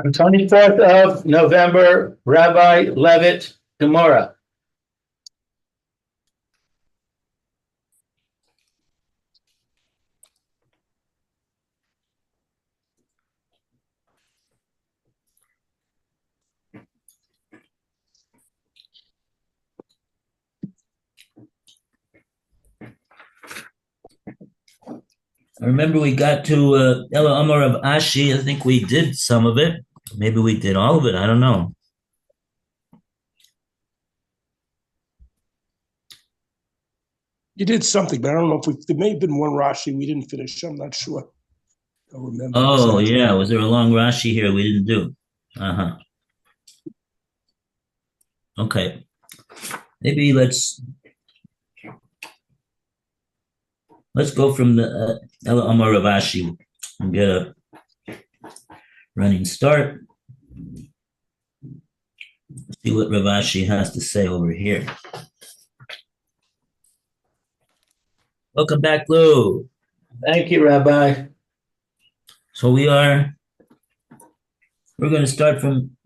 On 24th of November, Rabbi Levitt, Gemora. I remember we got to Ella Amar of Ashi. I think we did some of it. Maybe we did all of it. I don't know. You did something, but I don't know if there may have been one Rashi we didn't finish. I'm not sure. I don't remember. Oh, yeah. Was there a long Rashi here we didn't do? Uh-huh. Okay. Maybe let's go from the Ella Amar of Ashi and get a running start. See what Rav Ashi has to say over here. Welcome back, Lou. Thank you, Rabbi. So we're going to start from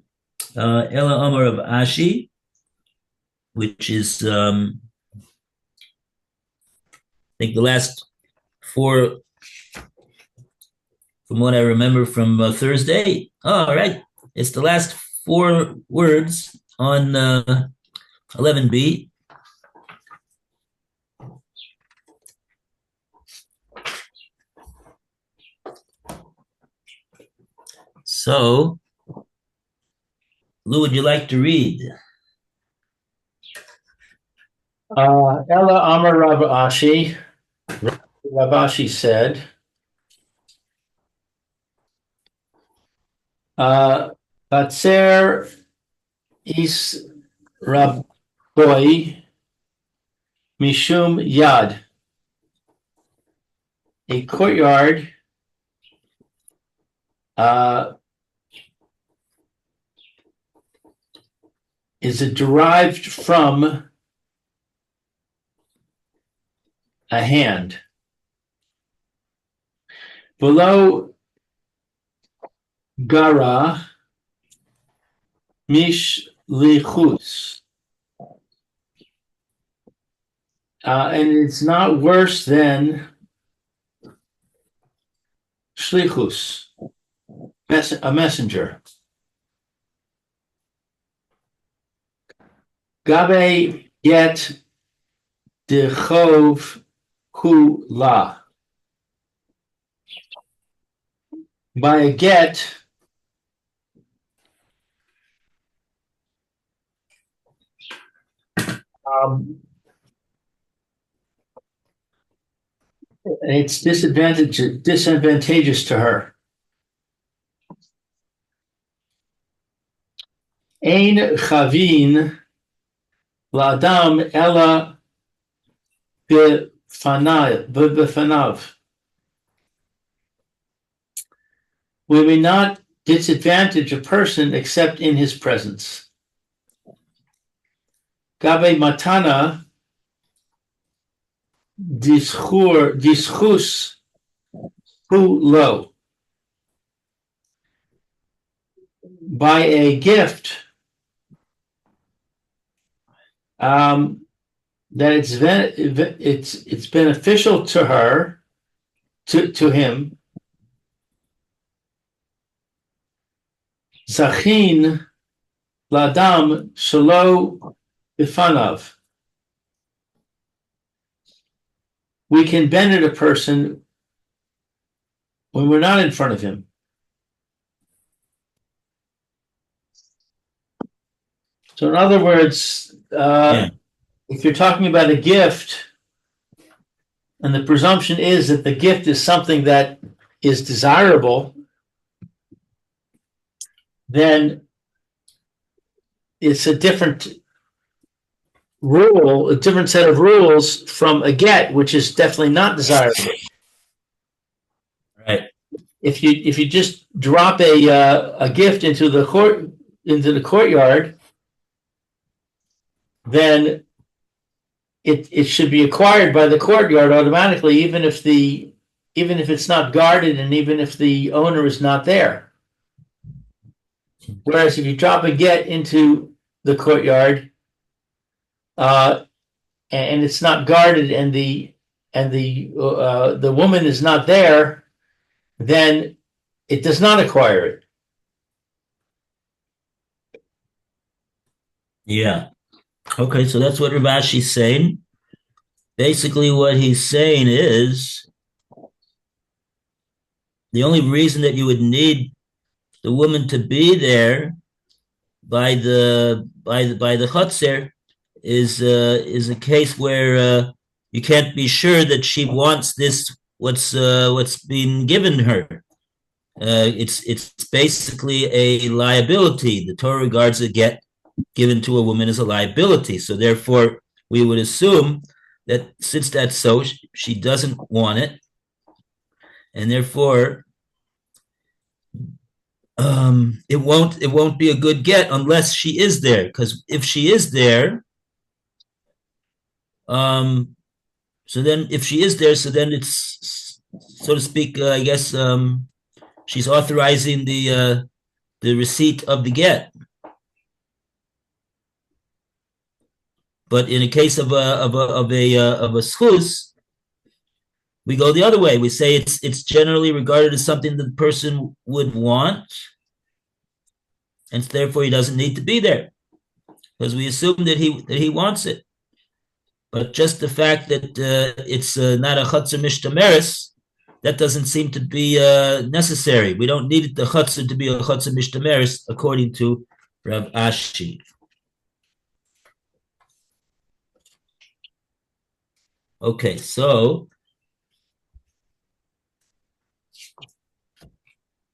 Ella Amar of Ashi, which is, I think, the last four, from what I remember from Thursday. Oh, all right. It's the last four words on 11b. So, Lou, would you like to read? Ella Amar Rav Ashi. Rav Ashi said, Batzer is Rabboi Mishum Yad. A courtyard is derived from a hand. Below gara mish lichus. And it's not worse than shlichus, a messenger. Gabe get dechov hu la. By a get, it's disadvantageous to her. Ein chavin la'adam ela b'fanav. We may not disadvantage a person except in his presence. Gabe matana dischus hu lo. By a gift, that it's beneficial to her, to him. Zachin ladam shelo bifanav. We can benefit a person when we're not in front of him. So in other words, if you're talking about a gift, and the presumption is that the gift is something that is desirable, then it's a different rule, a different set of rules from a get, which is definitely not desirable. Right. If you just drop a gift into the courtyard, then it should be acquired by the courtyard automatically, even if it's not guarded and even if the owner is not there. Whereas if you drop a get into the courtyard, and it's not guarded, and the woman is not there, then it does not acquire it. Yeah. Okay, so that's what Rabashi's saying. Basically, what he's saying is the only reason that you would need the woman to be there by the chutzner is a case where you can't be sure that she wants this what's being given her. It's basically a liability. The Torah regards a get given to a woman as a liability. So therefore, we would assume that since that's so, she doesn't want it, and therefore it won't be a good get unless she is there. Because if she is there, so then if she is there, so then it's, so to speak, I guess she's authorizing the receipt of the get. But in a case of a schus, we go the other way. We say it's generally regarded as something that the person would want, and therefore he doesn't need to be there because we assume that he wants it. But just the fact that it's not a chutzner mishtameres, that doesn't seem to be necessary. We don't need the chutzner to be a chutzner mishtameres, according to Rav Ashi. Okay, so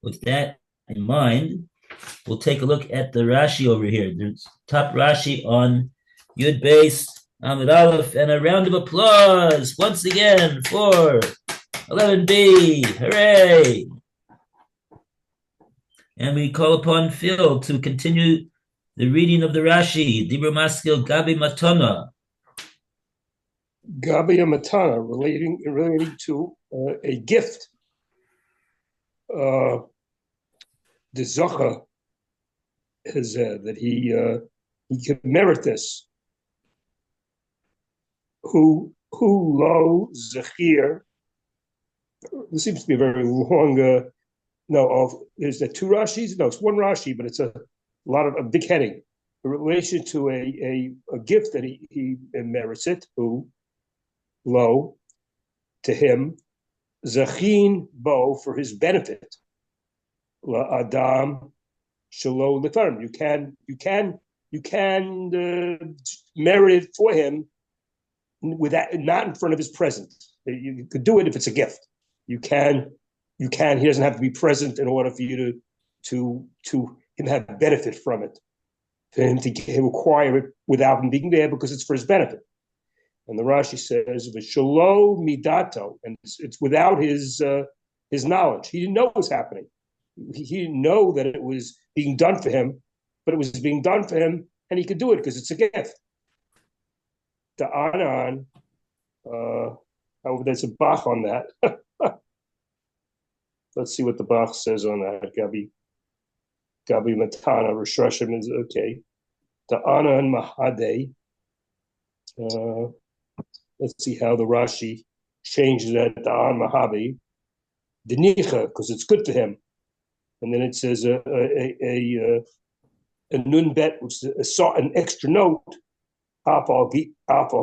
with that in mind, we'll take a look at the Rashi over here. There's top Rashi on Yud Beis Amud Aleph, and a round of applause once again for 11b. Hooray! And we call upon Phil to continue the reading of the Rashi. Dibur Maskil Gabi Matana. Gabi Matana, relating to a gift. The Zocha is that he can merit this. Who lo zechir? This seems to be a very long. Is there two Rashis? No, it's one Rashi, but it's a big heading in relation to a gift that he merits it. Who lo to him zachin bo for his benefit. La adam shelo lefarm. You can merit it for him without, not in front of his presence. You could do it if it's a gift. You can. He doesn't have to be present in order for you to him have benefit from it. For him to acquire it without him being there because it's for his benefit. And the Rashi says, "V'shalo midato," and it's without his knowledge. He didn't know what was happening. He didn't know that it was being done for him, but it was being done for him, and he could do it because it's a gift. The Anan, there's a Bach on that. Let's see what the Bach says on that. Gabi Matana, Rosh Hashanah is okay. The Anan Mahade. Let's see how the Rashi changes that. The An Mahabi. The Nicha, because it's good for him. And then it says a nun bet, which is an extra note. Afal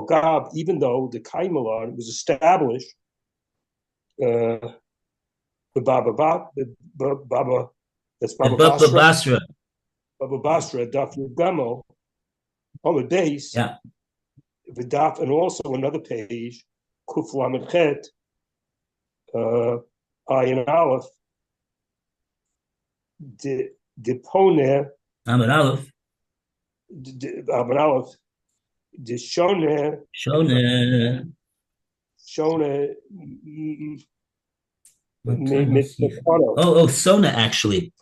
Gab, even though the Kaimalon was established, the Baba, that's Baba Basra. Baba Basra, Daf Yudgamo, on the base, yeah. The Daf, and also another page, Kuf Lamed Chet, Ayin Aleph, the Poner, Amud Aleph, Amud Aleph, the Shone. Sona, actually.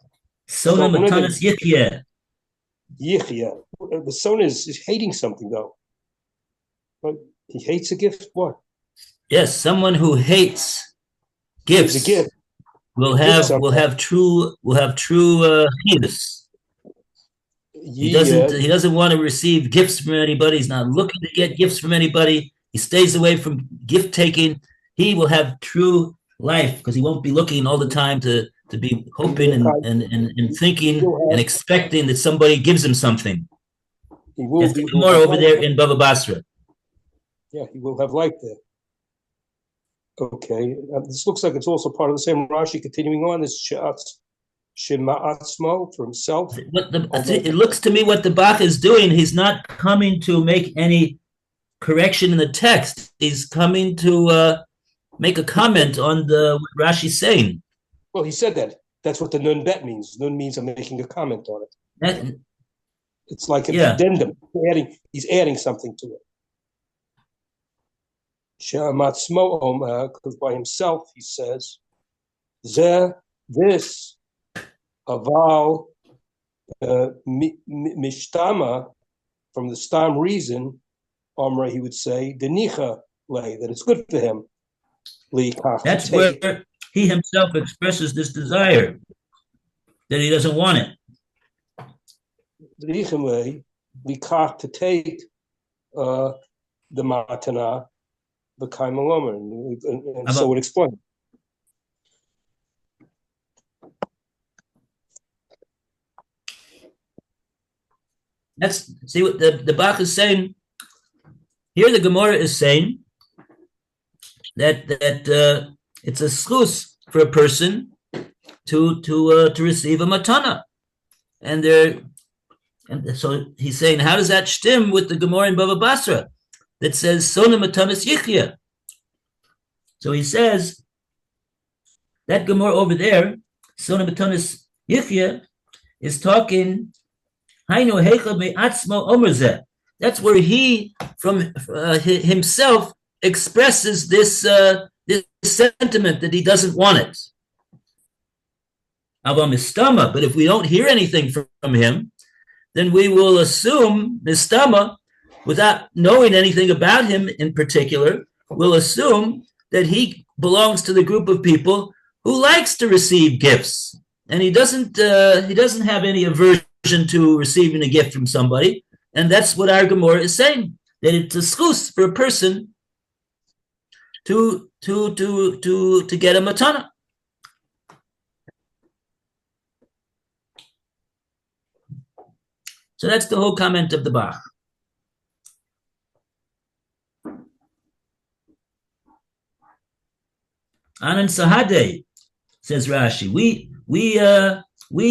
Sona Matanas Yichya. The Sona is hating something, though. But he hates a gift. What? Yes, someone who hates gifts a gift. will have true chidus. He doesn't want to receive gifts from anybody. He's not looking to get gifts from anybody. He stays away from gift taking. He will have true life because he won't be looking all the time to be hoping and thinking and expecting that somebody gives him something. That's the Gemara over there in Bava Basra. Yeah, he will have light there. Okay, this looks like it's also part of the same Rashi. Continuing on, this Shema'atzmo for himself. It looks to me what the Bach is doing. He's not coming to make any correction in the text. He's coming to make a comment on what Rashi's saying. Well, he said that. That's what the nun bet means. Nun means I'm making a comment on it. It's like an addendum. He's adding something to it. Because by himself, he says, this aval mishtama, from the stam reason, Omra, he would say, denicha lay, that it's good for him. That's where he himself expresses this desire, that he doesn't want it. Denicha lay, likach, to take the matana, the kaimalomer, and so it explains. See what the Bach is saying here. The Gemora is saying that it's a schus for a person to receive a matana, and so he's saying, how does that stem with the Gemora in Bava Basra that says sona matanas yichya? So he says that Gemara over there, sona matanas yichya, is talking. That's where he from himself expresses this sentiment that he doesn't want it. But if we don't hear anything from him, then we will assume mistama, without knowing anything about him in particular, we'll assume that he belongs to the group of people who likes to receive gifts, and he doesn't have any aversion to receiving a gift from somebody. And that's what our Gemara is saying, that it's a schus for a person to get a matana. So that's the whole comment of the Bach. Anan Sahade, says Rashi, we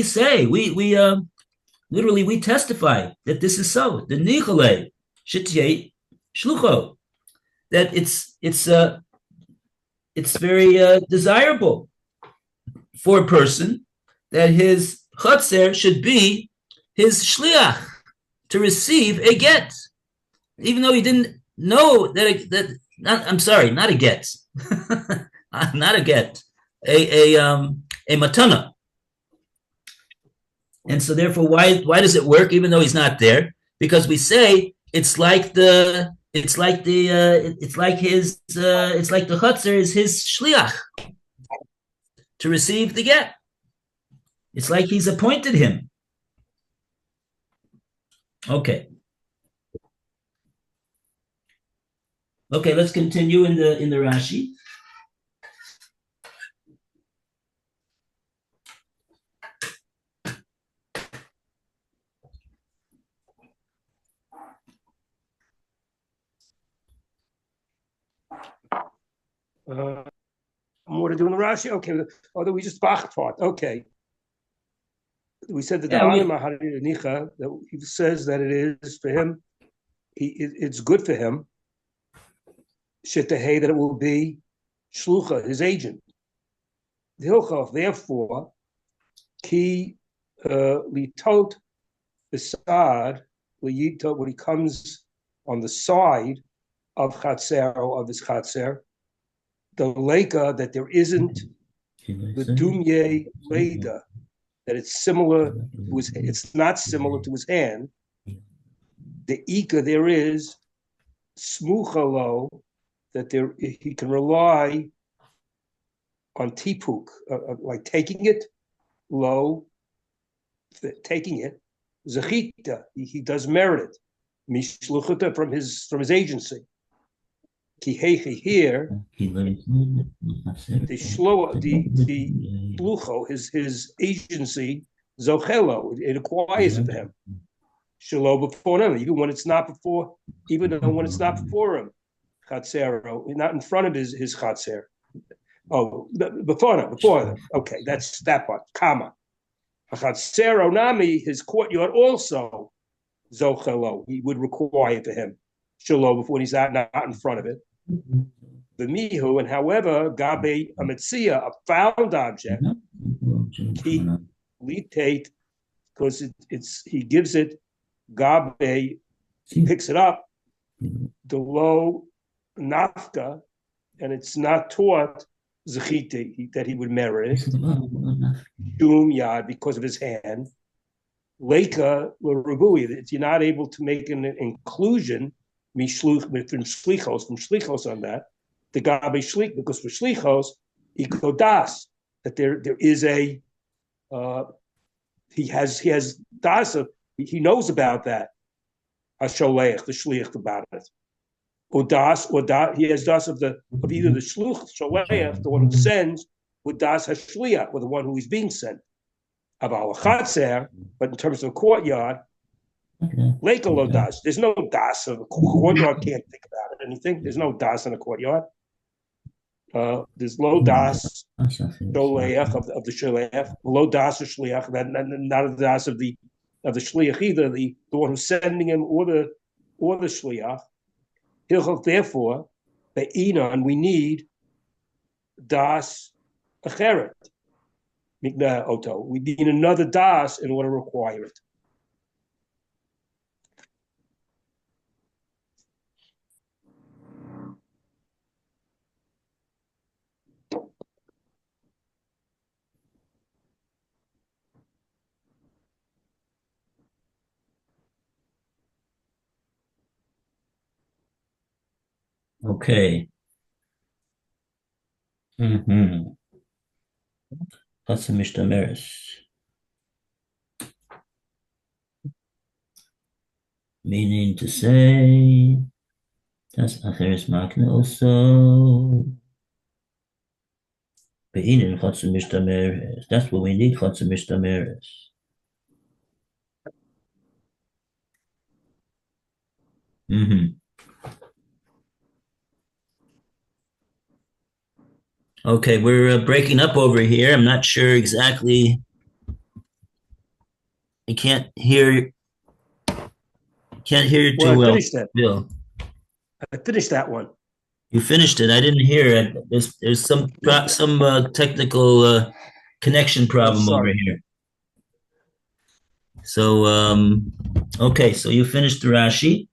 say, literally, we testify that this is so. The nichole shitye shlucho, that it's very desirable for a person that his chotzer should be his shliach to receive a get, even though he didn't know not a get, not a get, a matana. And so therefore, why does it work even though he's not there? Because we say it's like the chotzer is his shliach to receive the get. It's like he's appointed him. Okay, let's continue in the Rashi. More to do in the Rashi. Okay, although we just Bach taught. Okay, we said that that he says that it is for him. It's good for him. Shitahei, that it will be shlucha, his agent. The hilchah, therefore, ki litot besad liyitot, when he comes on the side of chatzer, of his chatzer, the leka, that there isn't the dumye leda, that it's similar to his, it's not similar to his hand. The ika, there is smuchalo, that there he can rely on tipuk, like taking it low, taking it, zechita. He does merit it. Mishluchata from his agency. Ki heichi here. The shlucho, his agency, zochelo. It acquires it for him. Shelo before him, even when it's not before him. Chatzero, not in front of his chatzer. Oh, before them. Okay, that's that part. Kama. Chatzero nami, his courtyard also. Zochelo, he would require for him. Shelo before he's not in front of it. The mihu, and however, gabe a metzia, a found object, he litate, because he gives it, gabe, he picks it up, the low nafka, and it's not taught zechite that he would merit it. Dum yad, because of his hand. Leika l'rabui, you're not able to make an inclusion from shlichos on that. The gabe shlich, because for shlichos, ikodas, that there is a he has das of, he knows about that. Hasholeich, the shlich about it. Or he has das of either the shluch sholeich, the one who sends, or das hashliach, or the one who is being sent. About chatzer, but in terms of a courtyard, lekalo das. There's no das of a courtyard. Can't think about it. Anything. There's no das in a courtyard. There's low das sholeach of the shliach, low das of shliach, not a das of the shliach either. The one who's sending him or the shliach. Therefore, the inon we need das acheret. Mikna Oto. We need another das in order to require it. Okay. That's a Mishtameres. Meaning to say, that's Acheres Makna also. Beinin Chotze Mishtameres. That's what we need, Chotze Mishtameres. Okay, we're breaking up over here. I'm not sure exactly. I can't hear you too well. I finished that. Bill. I finished that one. You finished it. I didn't hear it. There's some technical connection problem over here. So okay, so you finished the Rashi.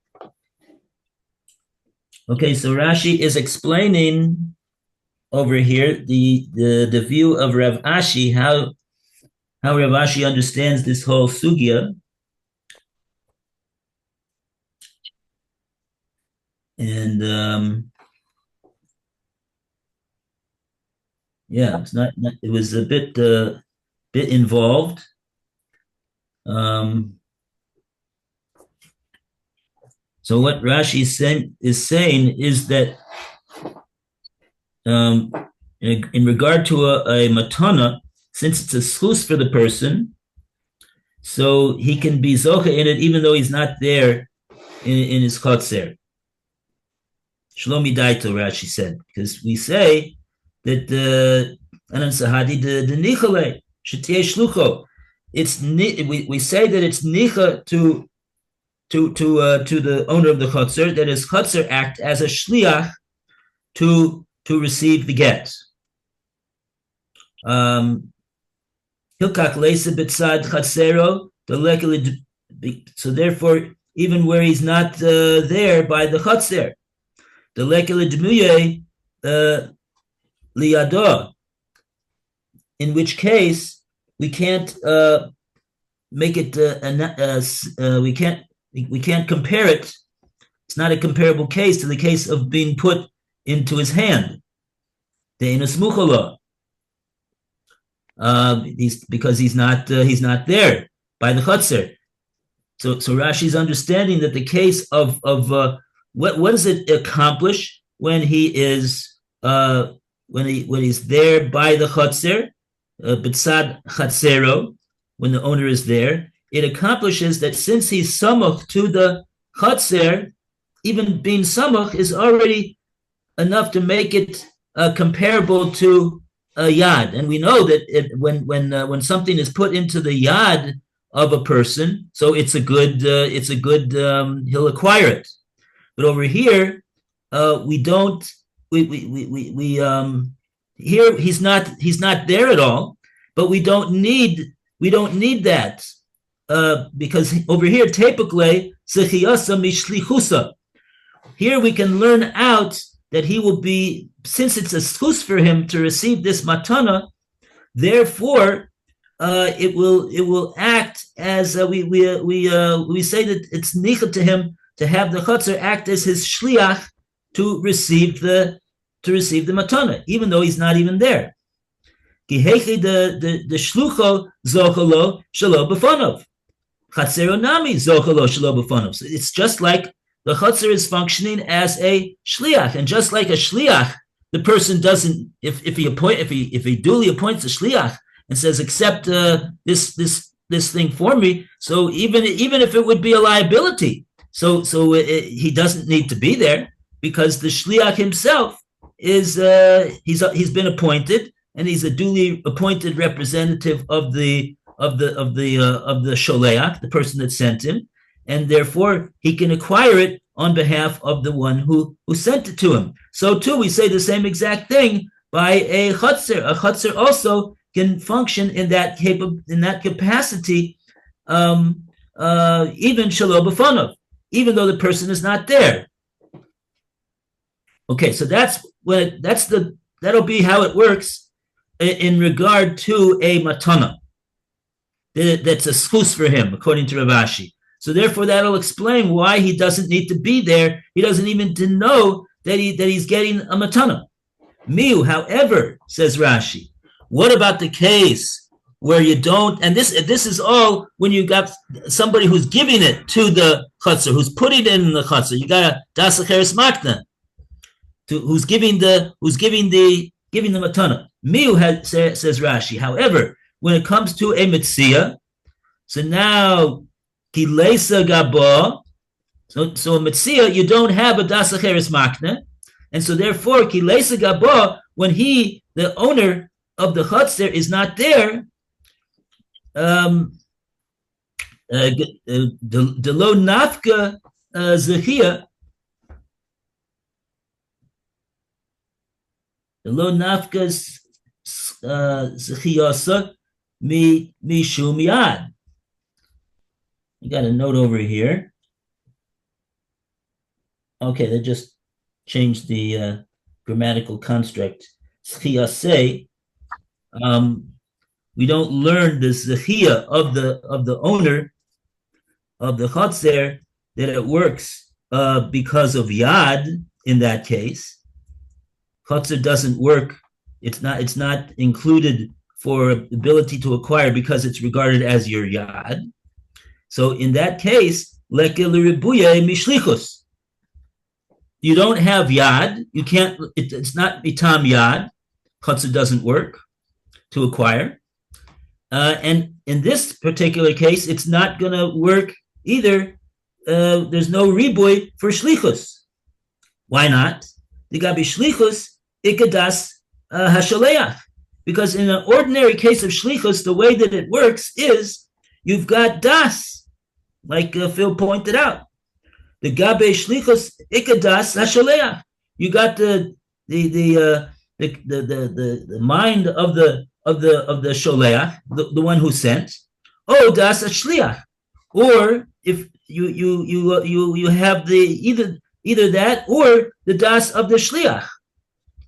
Okay, so Rashi is explaining over here the view of Rav Ashi, how Rav Ashi understands this whole sugya. And yeah, it's not it was a bit involved. So what Rashi is saying is that in regard to a matana, since it's a schus for the person, so he can be zocha in it even though he's not there in his chotzer. Shlomi Daito, Rashi said, because we say that Anan Sahadi the nichale shetiyeh shlucho. We say that it's nicha to the owner of the chotzer, that his chotzer act as a shliach to receive the get. Hilkach leisa b'tzad chatzero the. So therefore, even where he's not there by the chotzer, the lekele dmuye liyado, in which case we can't make it we can't compare it. It's not a comparable case to the case of being put into his hand. Because he's not there by the chotzer. So Rashi's understanding that the case of what does it accomplish when he is when he's there by the Chotzer, B'tzad Chatzero, when the owner is there, it accomplishes that since he's samach to the Chotzer, even being samach is already enough to make it comparable to a yad. And we know that when something is put into the yad of a person, so it's a good he'll acquire it. But over here, we don't. Here he's not there at all. But we don't need that because over here typically zechiyasa mishlichusa. Here we can learn out that he will be, since it's a schus for him to receive this matana, therefore it will act as we say that it's nicha to him to have the chotzer act as his shliach to receive the matana, even though he's not even there. The shlucho zochalo shelo b'fanov, chatzero nami zochalo shelo b'fanov. So it's just like the chotzer is functioning as a shliach, and just like a shliach, the person doesn't. If he duly appoints a shliach and says, "Accept this thing for me," so even if it would be a liability, he doesn't need to be there because the shliach himself is he's been appointed and he's a duly appointed representative of the sholeach, the person that sent him. And therefore, he can acquire it on behalf of the one who sent it to him. So, too, we say the same exact thing by a chotzer. A chotzer also can function in that capacity, even shelo b'fanov, even though the person is not there. Okay, so that'll be how it works in regard to a matana. That's a schus for him, according to Rav Ashi. So therefore, that'll explain why he doesn't need to be there. He doesn't even to know that he's getting a matana. Miu, however, says Rashi, what about the case where you don't? And this is all when you got somebody who's giving it to the chotzer, who's putting it in the chotzer. You got a das acheres makna, who's giving the matana. Miu says Rashi. However, when it comes to a metzia, so now kilesa gabo. So a metzia, you don't have a das acheres makna, and so therefore kilesa gabo, when the owner of the chotzer is not there, the lo nafka zechia, the lo nafka zechiyasa mi shum yad. You got a note over here. Okay, they just changed the grammatical construct. Zechiyase. We don't learn the zechiyah of the owner of the chotzer that it works because of yad. In that case, chotzer doesn't work. It's not included for ability to acquire because it's regarded as your yad. So in that case, leke l'ribuye mishlichus. You don't have yad. You can't. It's not bitam yad. Chotzer doesn't work to acquire. And in this particular case, it's not going to work either. There's no ribuy for shlichus. Why not? The gabi shlichus ikadas hashaleach. Because in an ordinary case of shlichus, the way that it works is you've got das, like Phil pointed out. The gabe shlichus ikadas hashaleach. You got the mind of the sholeach, the one who sent. Oh, das shliach. Or if you have the either that or the das of the shliach,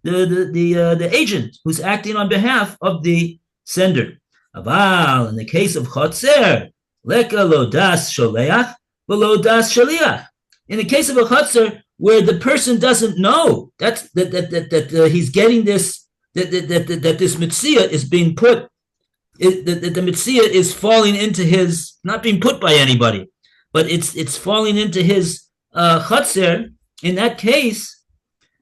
the agent who's acting on behalf of the sender. Aval, in the case of chotzer, leka lo das sholeach, v'lo das shaliach. In the case of a chotzer where the person doesn't know that he's getting this, that this metzia is being put, that the metzia is falling into his, not being put by anybody, but it's falling into his chotzer. In that case,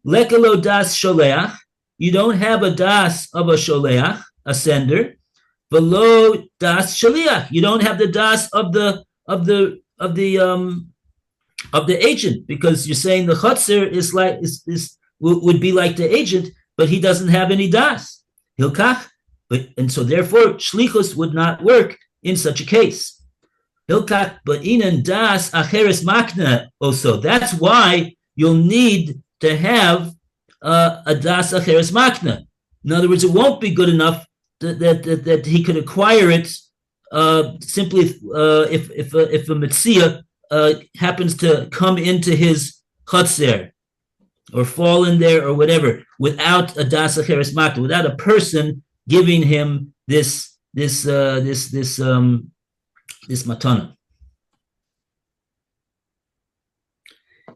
lekelo das sholeach, you don't have a das of a sholeach, a sender, below das shaliach, you don't have the das of the agent, because you're saying the chotzer would be like the agent, but he doesn't have any das hilkach, and so therefore shlichus would not work in such a case. Hilkach ba'inan das acheres makna also. That's why you'll need to have a das acheres makna. In other words, it won't be good enough that he could acquire it simply if a Metzia happens to come into his chotzer or fall in there or whatever without a das acheres makna, without a person giving him this matana.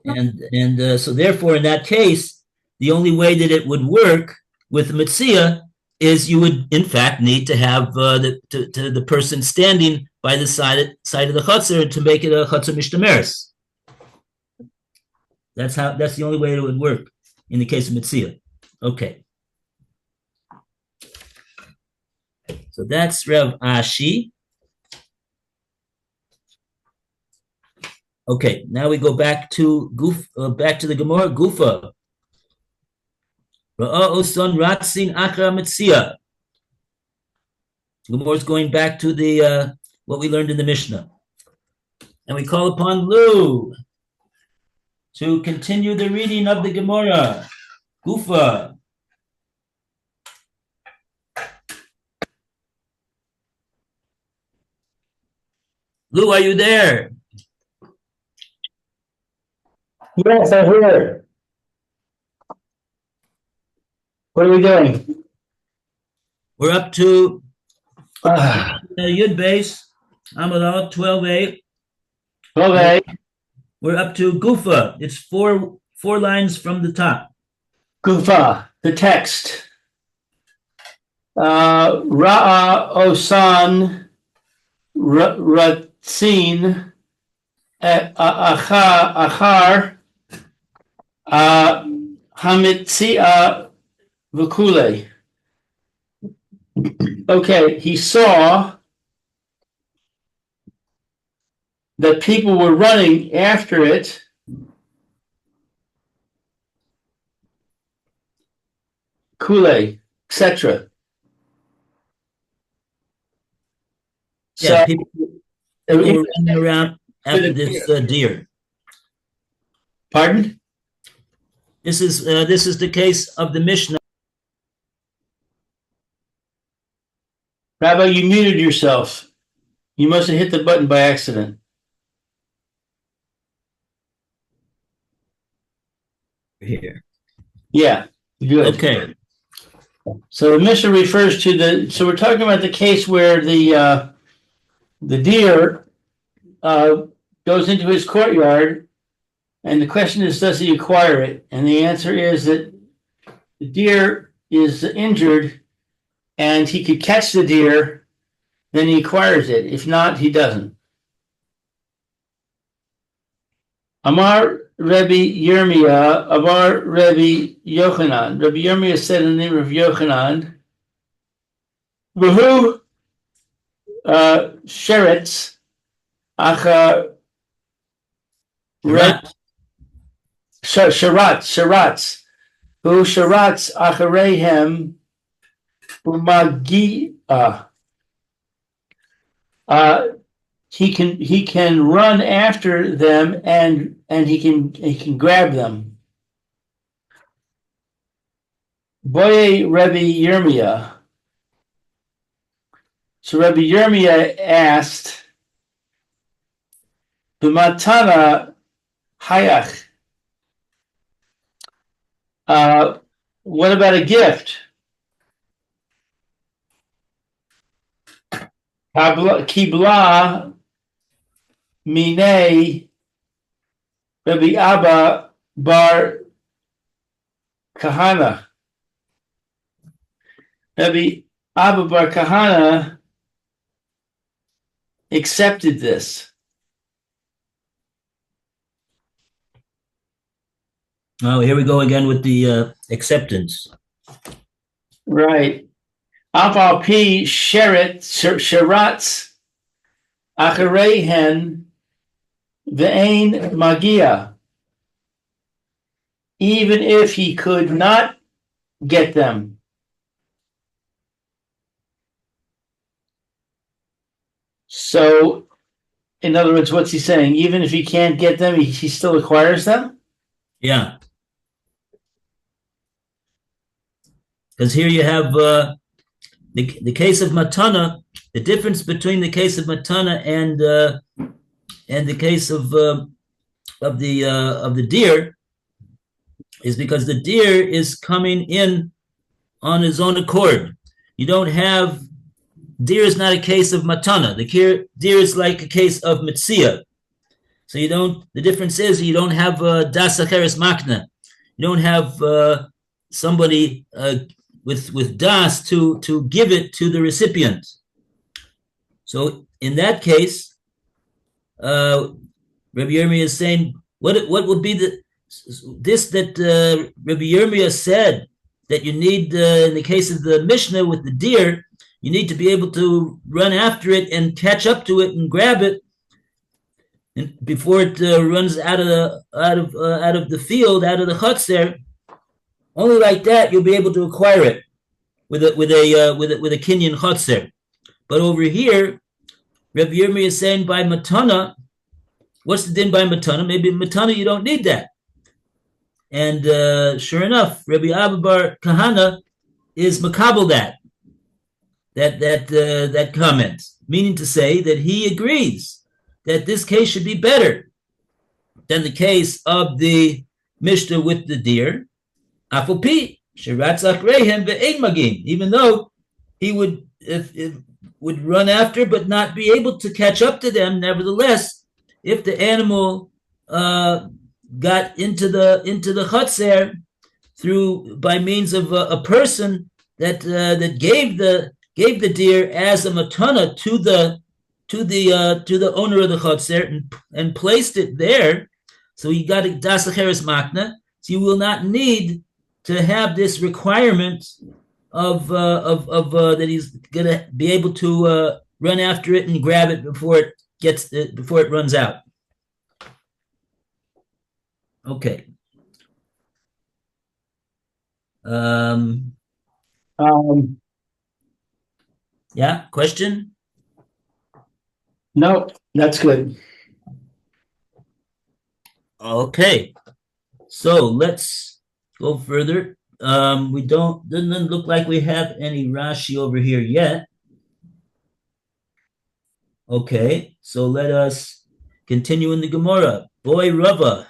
And so therefore, in that case, the only way that it would work with the Metzia is you would, in fact, need to have the person standing by the side of the chotzer to make it a chotzer mishtameres. That's the only way it would work in the case of Metzia. Okay. So that's Rav Ashi. Okay, now we go back to the Gemora Gufa. Ra'oson ratzin achra Metzia. Gemora is going back to the what we learned in the Mishnah, and we call upon Lou to continue the reading of the Gemora. Gufa. Lou, are you there? Yes, I'm here. What are we doing? We're up to Yud Base, Amalal 12a. 12a. We're up to Gufa. It's four lines from the top. Gufa, the text. Ra'a osan ratzin achar hamitzia v'kule. Okay, he saw that people were running after it, kule, etc. Yeah, So, people were running around after this deer. Pardon? This is the case of the Mishnah. Rabbi, you muted yourself. You must have hit the button by accident. Here. Yeah, good. Okay. So the Mishnah refers to so we're talking about the case where the deer goes into his courtyard, and the question is, does he acquire it? And the answer is that the deer is injured, and he could catch the deer, then he acquires it. If not, he doesn't. Amar Rebbe Yirmiyah, Amar Rebbe Yochanan. Rebbe Yirmiyah said in the name of Yochanan, V'hu sheretz acha Sharatz. Who sharatz achareihem umagia. He can run after them and he can grab them. Boye Rebbe Yirmiyah. So Rebbe Yirmiyah asked, B'matana hayach. What about a gift? Kibla Mine Rabbi Abba Bar Kahana. Rabbi Abba Bar Kahana accepted this. Oh, here we go again with the acceptance. Right. Afal pi sheratz acharehen ve'ein magia. Even if he could not get them. So, in other words, what's he saying? Even if he can't get them, he still acquires them? Yeah. Because here you have the case of matana. The difference between the case of matana and the case of the deer is because the deer is coming in on his own accord. You don't have deer is not a case of matana. The deer is like a case of Metzia. So you don't. The difference is you don't have das acheres makna. You don't have somebody with das to give it to the recipient. So in that case, Rabbi Yirmiyah is saying what would be this that Rabbi Yirmiyah said that you need in the case of the Mishnah with the deer, you need to be able to run after it and catch up to it and grab it, and before it runs out of the field, out of the chutzner. Only like that you'll be able to acquire it with a kinyan chutzner. But over here, Rabbi Yirmiyah is saying by matana. What's the din by matana? Maybe matana you don't need that. And sure enough, Rabbi Abba bar Kahana is makabel that comment, meaning to say that he agrees that this case should be better than the case of the Mishnah with the deer. Afopi sheratzach rehem ve'ein magin, even though he would would run after but not be able to catch up to them. Nevertheless, if the animal got into the chutzner through by means of a person that gave the deer as a matana to the owner of the chutzner and placed it there, so he got a das acheres makna. So you will not need to have this requirement of that he's gonna be able to run after it and grab it before it runs out. Okay. Yeah, question? No, that's good. Okay. So let's go further. Doesn't look like we have any Rashi over here yet. Okay, so let us continue in the Gemora. Boy Rava.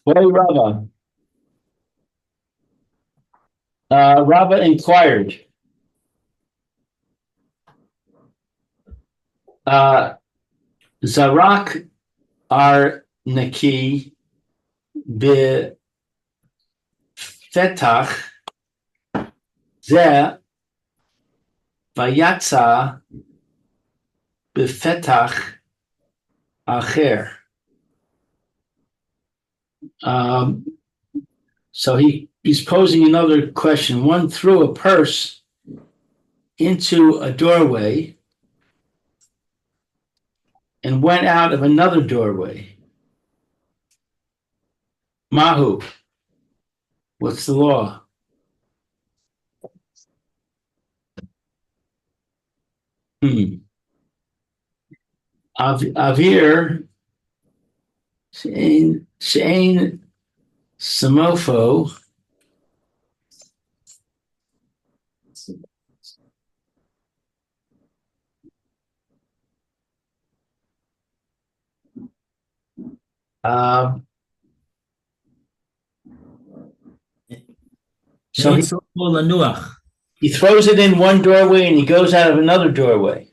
Boy Rava. Rava inquired. Zarak ar neki be fetach ze vayatza befetach acher. So he's posing another question. One threw a purse into a doorway and went out of another doorway. Mahu. What's the law? Avir she'ein samofo so he throws it in one doorway and he goes out of another doorway.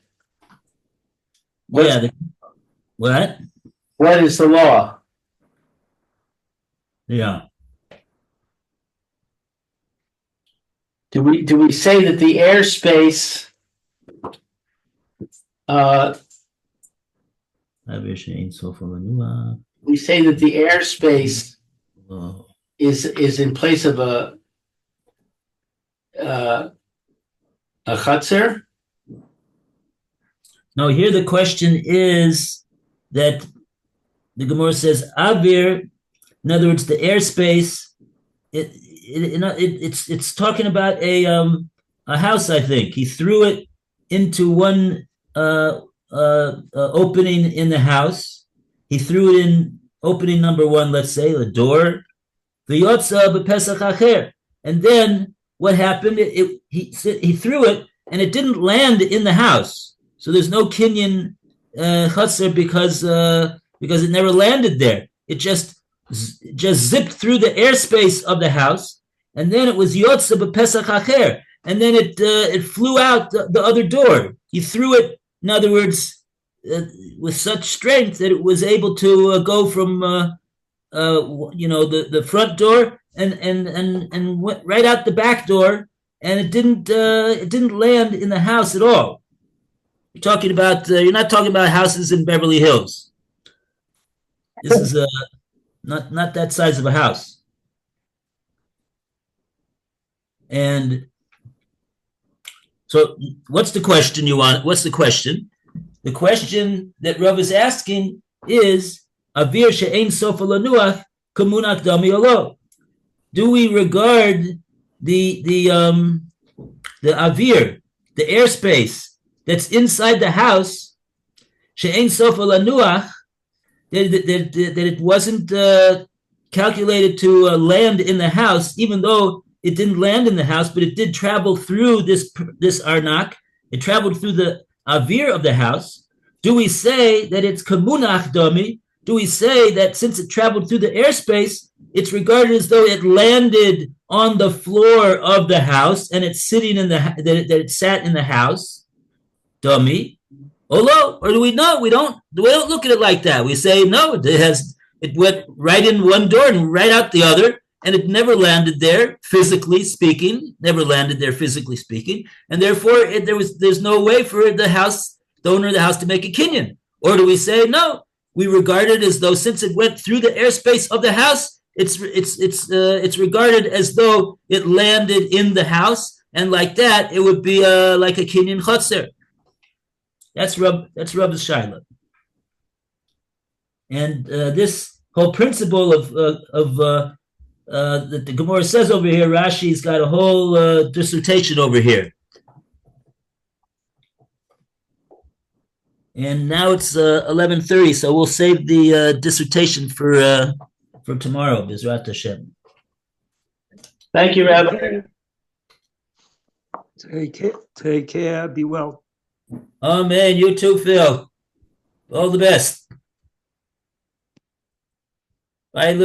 What is the law? Yeah. Do we say that the airspace we say that the airspace Oh. is in place of a chutzner? Now here the question is that the Gemara says avir, in other words, the airspace. It's talking about a house. I think he threw it into one opening in the house. He threw it in opening number one, let's say, the door. The yotza b'pesach acher, and then what happened? He threw it, and it didn't land in the house. So there's no kinyan chutzner because it never landed there. It just zipped through the airspace of the house, and then it was yotza b'pesach acher, and then it flew out the other door. He threw it, in other words, with such strength that it was able to go from the front door and went right out the back door, and it didn't land in the house at all. You're not talking about houses in Beverly Hills. This is not that size of a house. And so what's the question you want? What's the question? The question that Rav is asking is, Avir she'ein sofa lanuach kamunach dami olo. Do we regard the avir, the airspace that's inside the house, she'ein sofa lanuach, that it wasn't calculated to land in the house, even though it didn't land in the house, but it did travel through this arnak. It traveled through the avir of the house. Do we say that it's kamunach dami? Do we say that since it traveled through the airspace, it's regarded as though it landed on the floor of the house and it's sitting in that it sat in the house? Dummy. Olo, or do we know? We don't look at it like that. We say no, it went right in one door and right out the other, and it never landed there, physically speaking, and therefore there's no way for the owner of the house to make a kinyan. Or do we say no? We regard it as though since it went through the airspace of the house, it's regarded as though it landed in the house, and like that, it would be like a kinyan chotzer. That's Rab's shaila. And this whole principle of that the Gemora says over here, Rashi's got a whole dissertation over here. And now it's 11:30, so we'll save the dissertation for tomorrow, Bizrat Hashem. Thank you, Rabbi. Take care. Be well. Amen. You too, Phil. All the best. Bye, Lou.